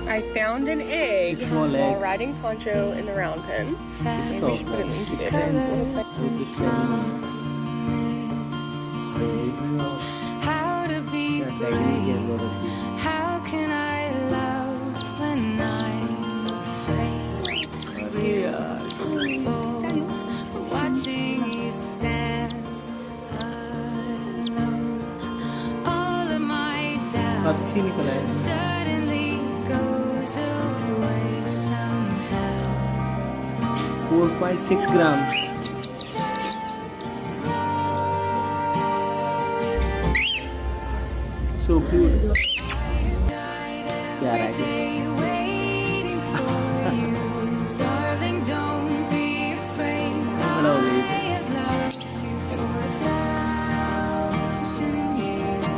I found an egg Small while egg. riding Poncho in the round pen. इसका Maybe we should put it in the incubator. friends What if I- with How to be brave? How can I love when I'm afraid? Watching you stand alone. All of my doubt अच्छी निकला है suddenly goes away somehow. 4.6 ग्राम so cute प्यारा है